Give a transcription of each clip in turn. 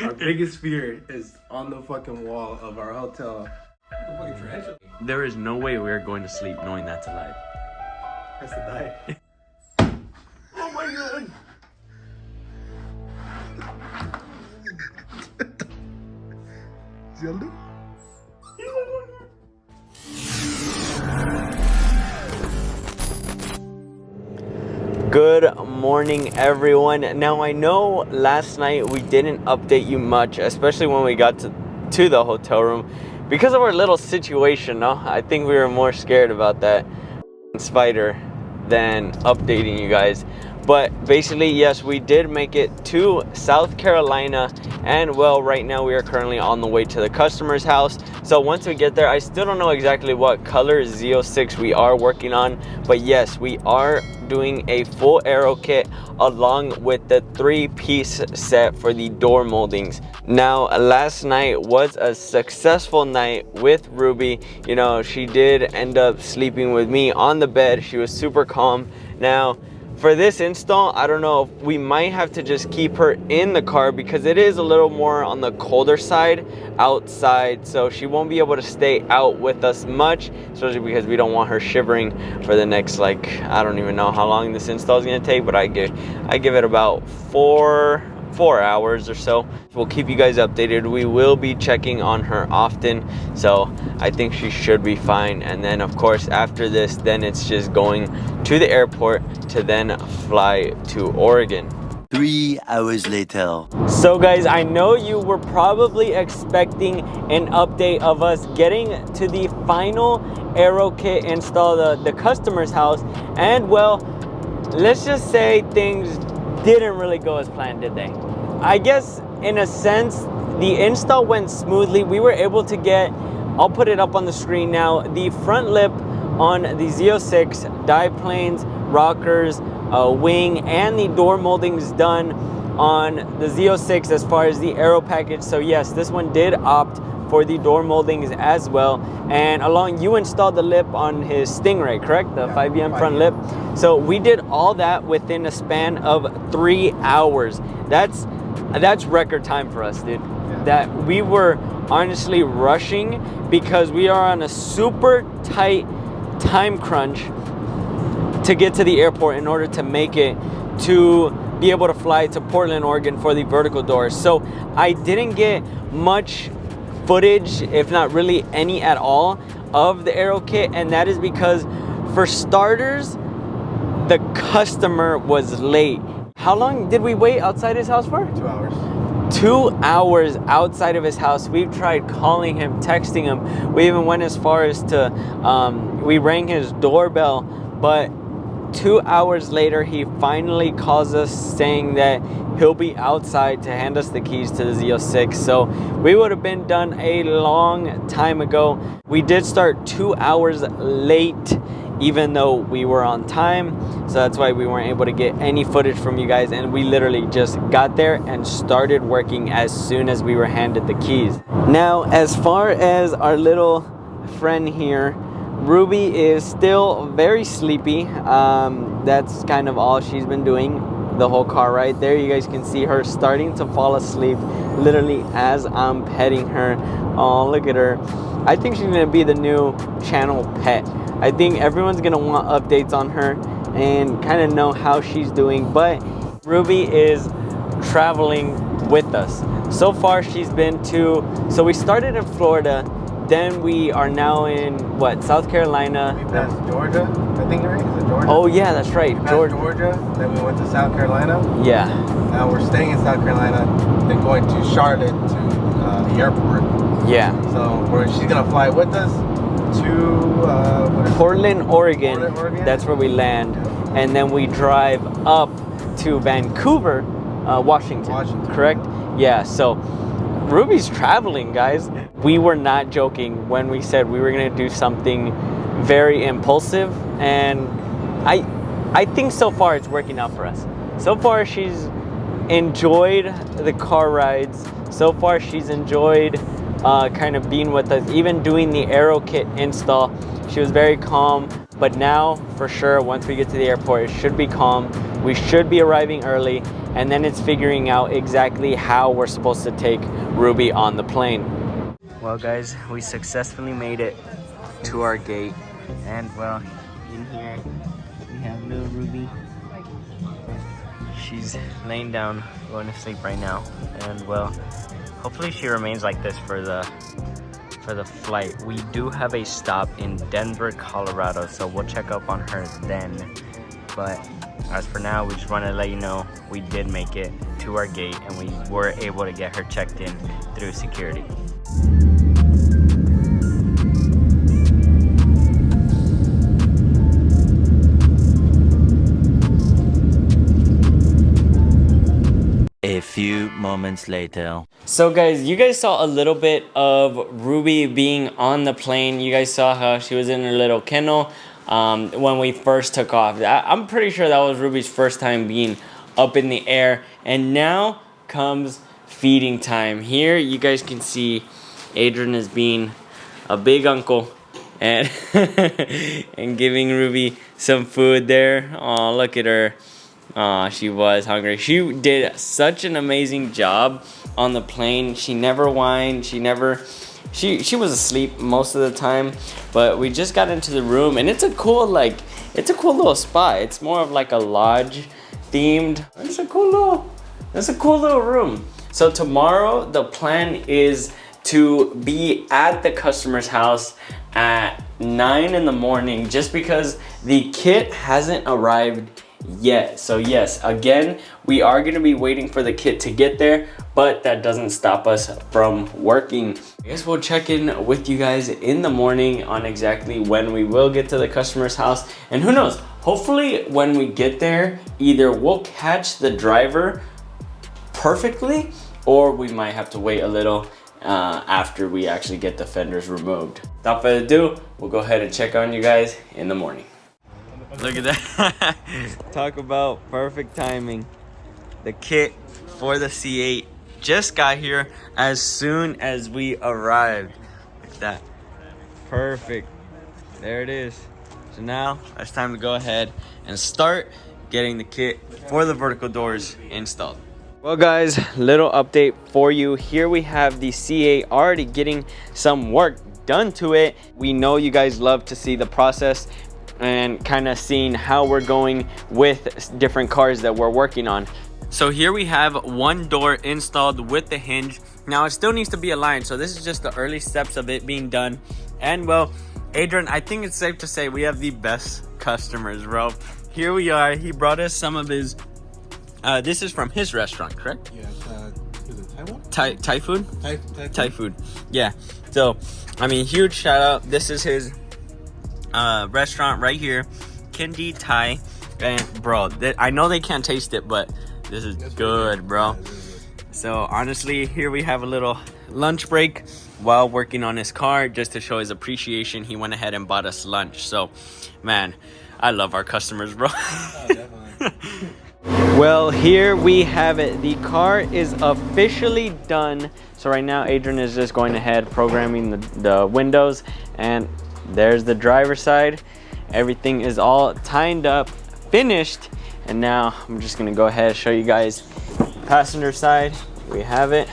Our biggest fear is on the fucking wall of our hotel. There is no way we are going to sleep knowing that's alive. That's the die. Oh my god! Zelda? Good morning, everyone. Now, I know last night we didn't update you much, especially when we got to the hotel room, because of our little situation, no? I think we were more scared about that spider than updating you guys. But basically, yes, we did make it to South Carolina, and well, right now we are currently on the way to the customer's house. So once we get there, I still don't know exactly what color Z06 we are working on, but yes, we are doing a full aero kit along with the 3-piece set for the door moldings. Now, last night was a successful night with Ruby. You know, she did end up sleeping with me on the bed. She was super calm. Now, for this install, I don't know if we might have to just keep her in the car because it is a little more on the colder side outside, so she won't be able to stay out with us much, especially because we don't want her shivering for the next, like, I don't even know how long this install is going to take, but I give it about 4 hours or so. We'll keep you guys updated. We will be checking on her often, so I think she should be fine. And then of course after this, then it's just going to the airport to then fly to Oregon. 3 hours later. So guys, I know you were probably expecting an update of us getting to the final aero kit install, the customer's house, and well, let's just say things didn't really go as planned, did they? I guess in a sense, the install went smoothly. We were able to get, I'll put it up on the screen now, the front lip on the Z06, diplanes, rockers, wing, and the door moldings done on the Z06 as far as the aero package. So yes, this one did opt for the door moldings as well. And along, you installed the lip on his Stingray, correct? The 5EM front lip. So we did all that within a span of 3 hours. That's record time for us, dude. Yeah. That we were honestly rushing because we are on a super tight time crunch to get to the airport in order to make it to be able to fly to Portland, Oregon for the vertical doors. So I didn't get much footage, if not really any at all, of the aero kit, and that is because, for starters, the customer was late. How long did we wait outside his house for? 2 hours. 2 hours outside of his house. We've tried calling him, texting him. We even went as far as to, we rang his doorbell, but 2 hours later, he finally calls us saying that he'll be outside to hand us the keys to the Z06. So we would have been done a long time ago. We did start 2 hours late, even though we were on time. So that's why we weren't able to get any footage from you guys. And we literally just got there and started working as soon as we were handed the keys. Now, as far as our little friend here, Ruby is still very sleepy. That's kind of all she's been doing the whole car ride. There you guys can see her starting to fall asleep literally as I'm petting her. Oh, look at her. I think she's gonna be the new channel pet. I think everyone's gonna want updates on her and kind of know how she's doing, but Ruby is traveling with us. So far she's been to, so we started in Florida, then we are now in, what, South Carolina? We passed Georgia, I think, right? Is it Georgia? Oh yeah, that's right. We passed Georgia, then we went to South Carolina. Yeah. Now we're staying in South Carolina, then going to Charlotte to the airport. Yeah. So she's gonna fly with us to Portland, Oregon. Portland, Oregon. That's where we land. Yep. And then we drive up to Vancouver, Washington. Correct? Yeah, so Ruby's traveling, guys. We were not joking when we said we were gonna do something very impulsive, and I think so far it's working out for us. So far she's enjoyed the car rides. So far she's enjoyed kind of being with us, even doing the aero kit install. She was very calm, but now for sure once we get to the airport it should be calm. We should be arriving early, and then it's figuring out exactly how we're supposed to take Ruby on the plane. Well guys, we successfully made it to our gate, and well, in here we have little Ruby. She's laying down, going to sleep right now, and well, hopefully she remains like this for the flight. We do have a stop in Denver, Colorado, so we'll check up on her then. But as for now, we just want to let you know we did make it to our gate, and we were able to get her checked in through security. A few moments later. So guys, you guys saw a little bit of Ruby being on the plane. You guys saw how she was in her little kennel when we first took off. I'm pretty sure that was Ruby's first time being up in the air. And now comes feeding time. Here you guys can see Adrian is being a big uncle and and giving Ruby some food there. Oh, look at her. She was hungry. She did such an amazing job on the plane. She never whined. She was asleep most of the time, but we just got into the room, and it's a cool little spot. It's more of like a lodge themed. It's a cool little room. So tomorrow the plan is to be at the customer's house at 9 in the morning, just because the kit hasn't arrived yet. So yes, again, we are going to be waiting for the kit to get there, but that doesn't stop us from working. I guess we'll check in with you guys in the morning on exactly when we will get to the customer's house. And who knows, hopefully when we get there, either we'll catch the driver perfectly, or we might have to wait a little after we actually get the fenders removed. Without further ado, we'll go ahead and check on you guys in the morning. Look at that. Talk about perfect timing. The kit for the C8 just got here as soon as we arrived. Look at that. Perfect. There it is. So now it's time to go ahead and start getting the kit for the vertical doors installed. Well guys, little update for you. Here we have the C8 already getting some work done to it. We know you guys love to see the process and kind of seeing how we're going with different cars that we're working on. So here we have one door installed with the hinge. Now it still needs to be aligned, so this is just the early steps of it being done. And well, Adrian, I think it's safe to say we have the best customers, bro. Here we are. He brought us some of his this is from his restaurant, correct? Yeah, is it Taiwan? Thai food? Thai food. Yeah. So I mean, huge shout out. This is his restaurant right here, Kindi Thai. And bro, I know they can't taste it, but this is good, bro. So honestly, here we have a little lunch break while working on his car, just to show his appreciation. He went ahead and bought us lunch. So man, I love our customers, bro. Oh, definitely. Well, here we have it. The car is officially done. So right now Adrian is just going ahead programming the windows, and there's the driver's side. Everything is all tied up, finished, and now I'm just gonna go ahead and show you guys passenger side. We have it,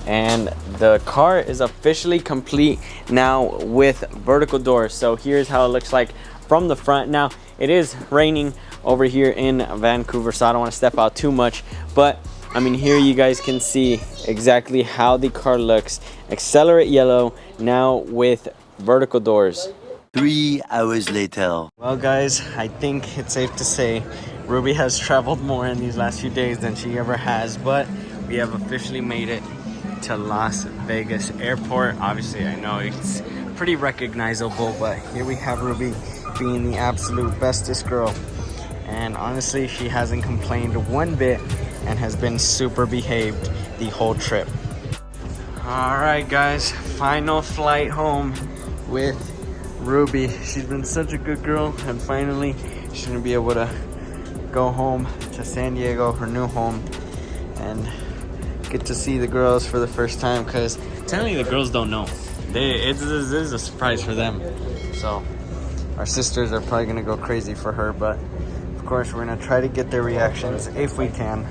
and the car is officially complete now with vertical doors. So here's how it looks like from the front. Now it is raining over here in Vancouver, so I don't want to step out too much, but I mean, here you guys can see exactly how the car looks. Accelerate yellow now with vertical doors. 3 hours later. Well guys, I think it's safe to say Ruby has traveled more in these last few days than she ever has, but we have officially made it to Las Vegas Airport. Obviously, I know it's pretty recognizable, but here we have Ruby being the absolute bestest girl. And honestly, she hasn't complained one bit and has been super behaved the whole trip. All right guys, final flight home with Ruby. She's been such a good girl, and finally she's gonna be able to go home to San Diego, her new home, and get to see the girls for the first time, because technically the girls don't know. This is a surprise for them. So our sisters are probably gonna go crazy for her, but of course, we're gonna try to get their reactions if we can.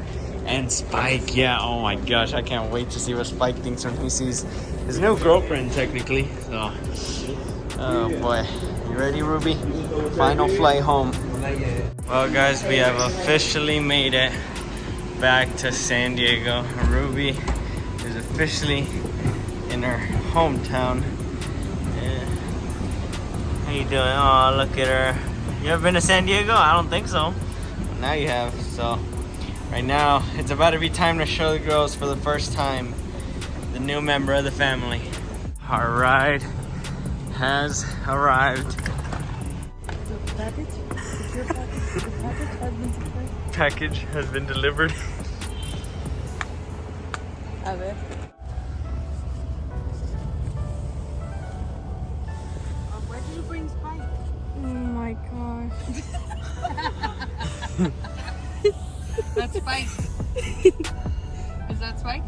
And Spike, yeah, oh my gosh, I can't wait to see what Spike thinks when he sees his new girlfriend, technically. So, oh boy, you ready, Ruby? Final flight home. Well, guys, we have officially made it back to San Diego. Ruby is officially in her hometown. How you doing? Oh, look at her. You ever been to San Diego? I don't think so. But now you have. So right now it's about to be time to show the girls for the first time the new member of the family. Our ride has arrived. Package has been delivered. A ver. Where did you bring Spike? Oh my gosh. That's Spike. Is that Spike?